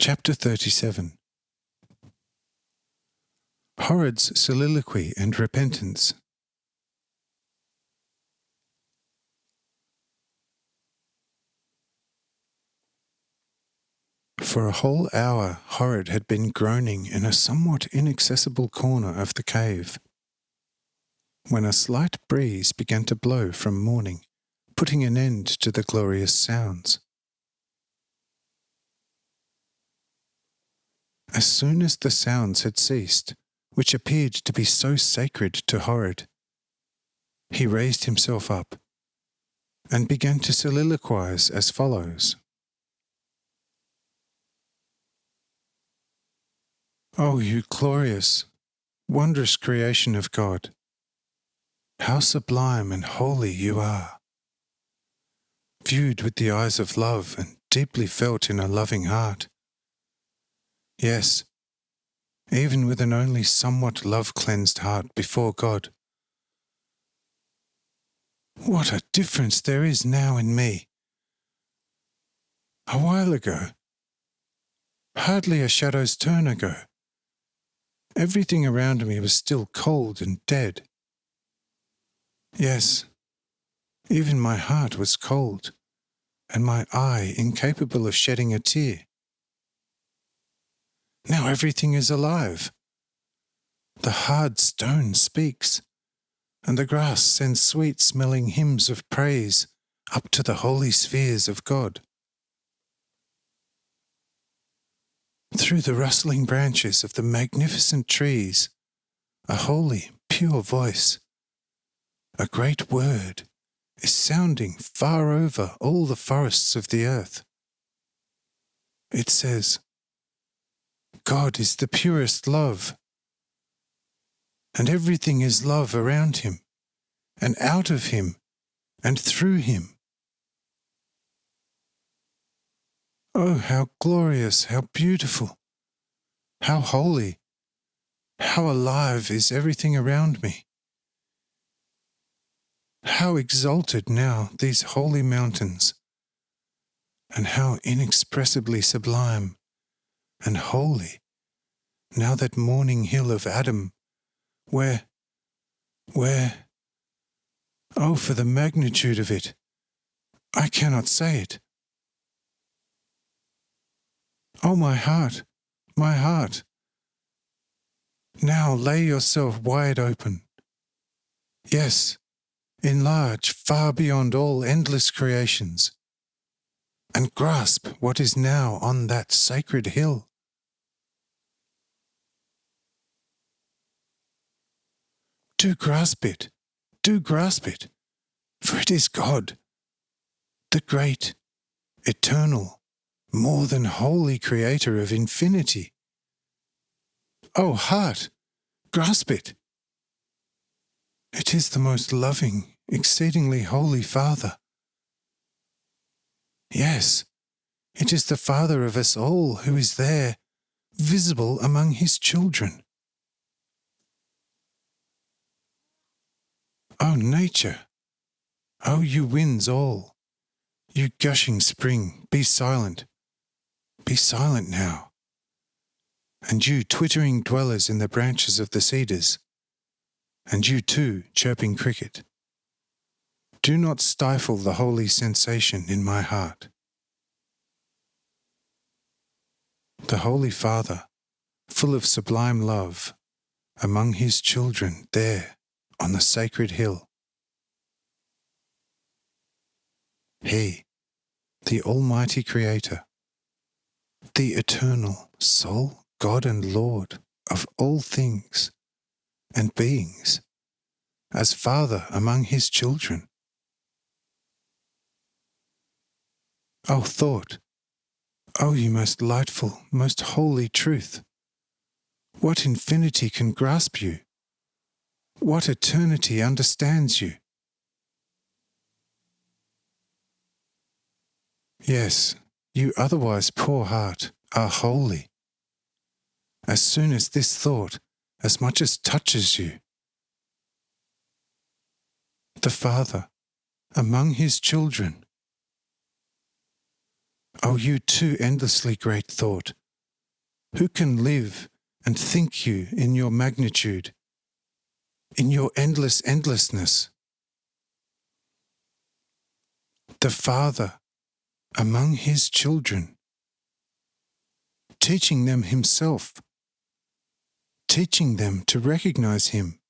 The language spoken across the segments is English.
Chapter 37. Horrid's Soliloquy and Repentance. For a whole hour Horrid had been groaning in a somewhat inaccessible corner of the cave, when a slight breeze began to blow from morning, putting an end to the glorious sounds. As soon as the sounds had ceased, which appeared to be so sacred to Horrid, he raised himself up and began to soliloquize as follows. O you glorious, wondrous creation of God, how sublime and holy you are! Viewed with the eyes of love and deeply felt in a loving heart. Yes, even with an only somewhat love-cleansed heart before God. What a difference there is now in me! A while ago, hardly a shadow's turn ago, everything around me was still cold and dead. Yes, even my heart was cold, and my eye incapable of shedding a tear. Now everything is alive. The hard stone speaks, and the grass sends sweet-smelling hymns of praise up to the holy spheres of God. Through the rustling branches of the magnificent trees, a holy, pure voice, a great word, is sounding far over all the forests of the earth. It says, God is the purest love, and everything is love around him, and out of him, and through him. Oh, how glorious, how beautiful, how holy, how alive is everything around me. How exalted now these holy mountains, and how inexpressibly sublime and holy now that morning hill of Adam, where, oh, for the magnitude of it, I cannot say it. Oh, my heart, now lay yourself wide open. Yes, enlarge far beyond all endless creations, and grasp what is now on that sacred hill. Do grasp it, for it is God, the great, eternal, more than holy creator of infinity. O heart, grasp it. It is the most loving, exceedingly holy Father. Yes, it is the Father of us all who is there, visible among his children. O nature, O you winds all, you gushing spring, be silent now. And you twittering dwellers in the branches of the cedars, and you too chirping cricket, do not stifle the holy sensation in my heart. The Holy Father, full of sublime love, among his children there on the sacred hill. He, the Almighty Creator, the eternal sole God and Lord of all things and beings, as Father among his children. O thought, O you most lightful, most holy truth, what infinity can grasp you? What eternity understands you? Yes, you otherwise poor heart are holy. As soon as this thought as much as touches you. The Father among his children. O you too endlessly great thought, Who can live and think you in your magnitude, in your endlessness? The Father among his children, teaching them himself, teaching them to recognize him,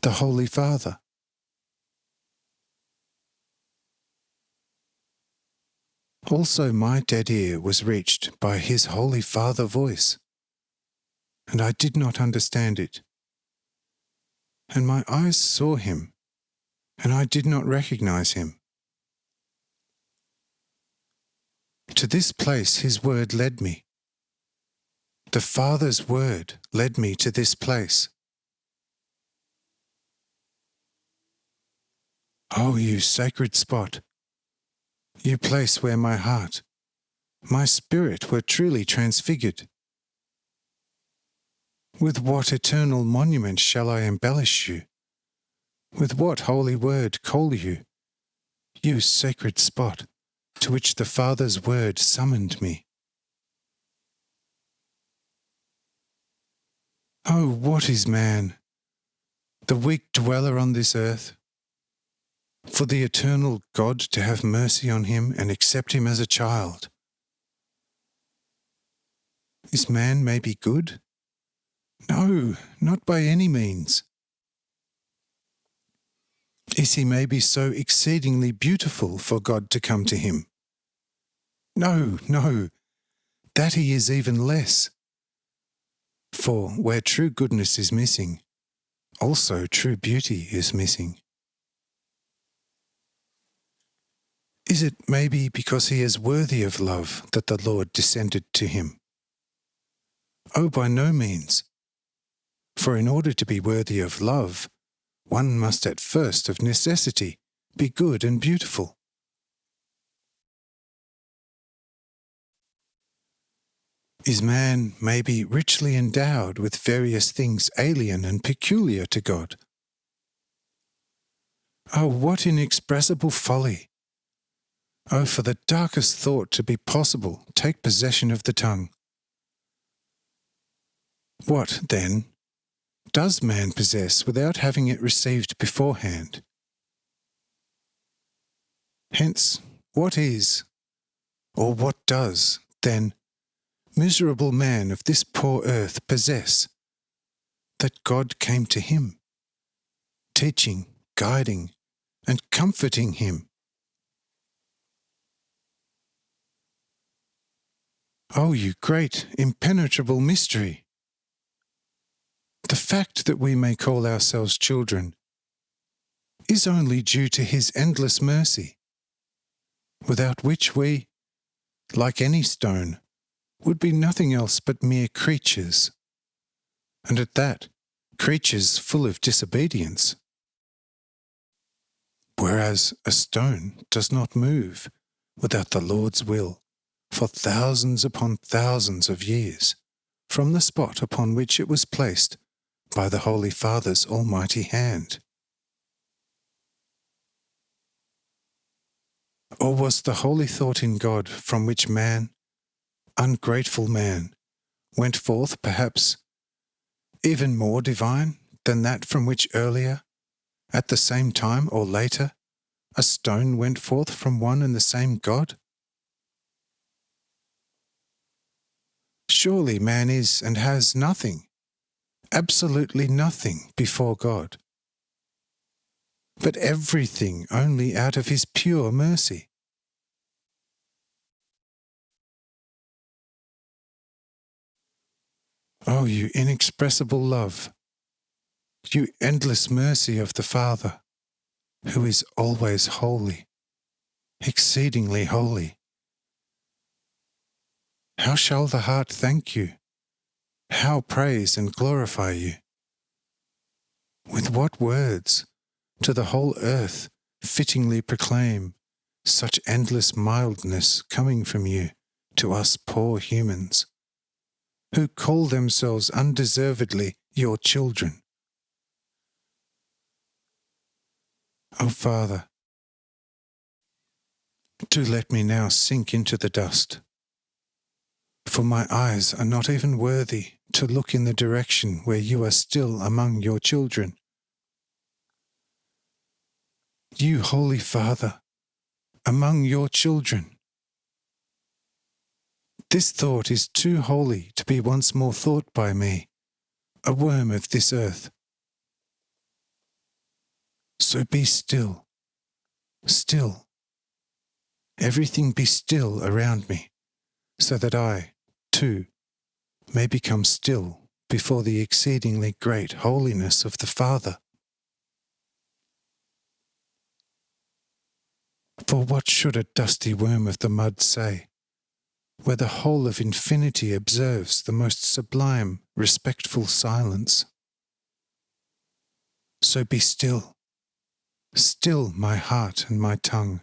the Holy Father. Also my dead ear was reached by his Holy Father voice, and I did not understand it. And my eyes saw him, and I did not recognize him. To this place his word led me. The Father's word led me to this place. Oh, you sacred spot, you place where my heart, my spirit were truly transfigured. With what eternal monument shall I embellish you? With what holy word call you, you sacred spot, to which the Father's word summoned me? Oh, what is man, the weak dweller on this earth, for the eternal God to have mercy on him and accept him as a child? Is man maybe good? No, not by any means. Is he maybe so exceedingly beautiful for God to come to him? No, that he is even less. For where true goodness is missing, also true beauty is missing. Is it maybe because he is worthy of love that the Lord descended to him? Oh, by no means. For in order to be worthy of love, one must at first of necessity be good and beautiful. Is man maybe richly endowed with various things alien and peculiar to God? Oh, what inexpressible folly! Oh, for the darkest thought to be possible, take possession of the tongue. What, then, does man possess without having it received beforehand? Hence, what is, or what does, then, miserable man of this poor earth possess, that God came to him, teaching, guiding, and comforting him? Oh, you great, impenetrable mystery! The fact that we may call ourselves children is only due to his endless mercy, without which we, like any stone, would be nothing else but mere creatures, and at that, creatures full of disobedience. Whereas a stone does not move without the Lord's will for thousands upon thousands of years from the spot upon which it was placed by the Holy Father's almighty hand. Or was the holy thought in God from which man, ungrateful man, went forth perhaps even more divine than that from which earlier, at the same time or later, a stone went forth from one and the same God? Surely man is and has nothing, absolutely nothing before God, but everything only out of his pure mercy. Oh, you inexpressible love, you endless mercy of the Father, who is always holy, exceedingly holy. How shall the heart thank you? How praise and glorify you? With what words to the whole earth fittingly proclaim such endless mildness coming from you to us poor humans, who call themselves undeservedly your children? O Father, do let me now sink into the dust. for my eyes are not even worthy to look in the direction where you are still among your children. You, Holy Father, among your children. This thought is too holy to be once more thought by me, a worm of this earth. So be still, still. Everything be still around me, so that I, too, may become still before the exceedingly great holiness of the Father. For what should a dusty worm of the mud say, where the whole of infinity observes the most sublime, respectful silence? So be still, still my heart and my tongue.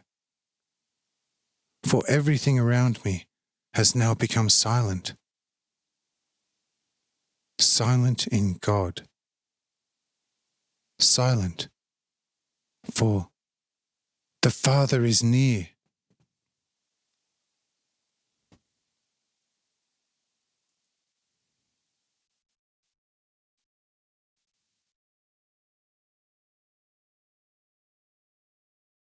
For everything around me has now become silent. Silent in God. Silent, for the Father is near.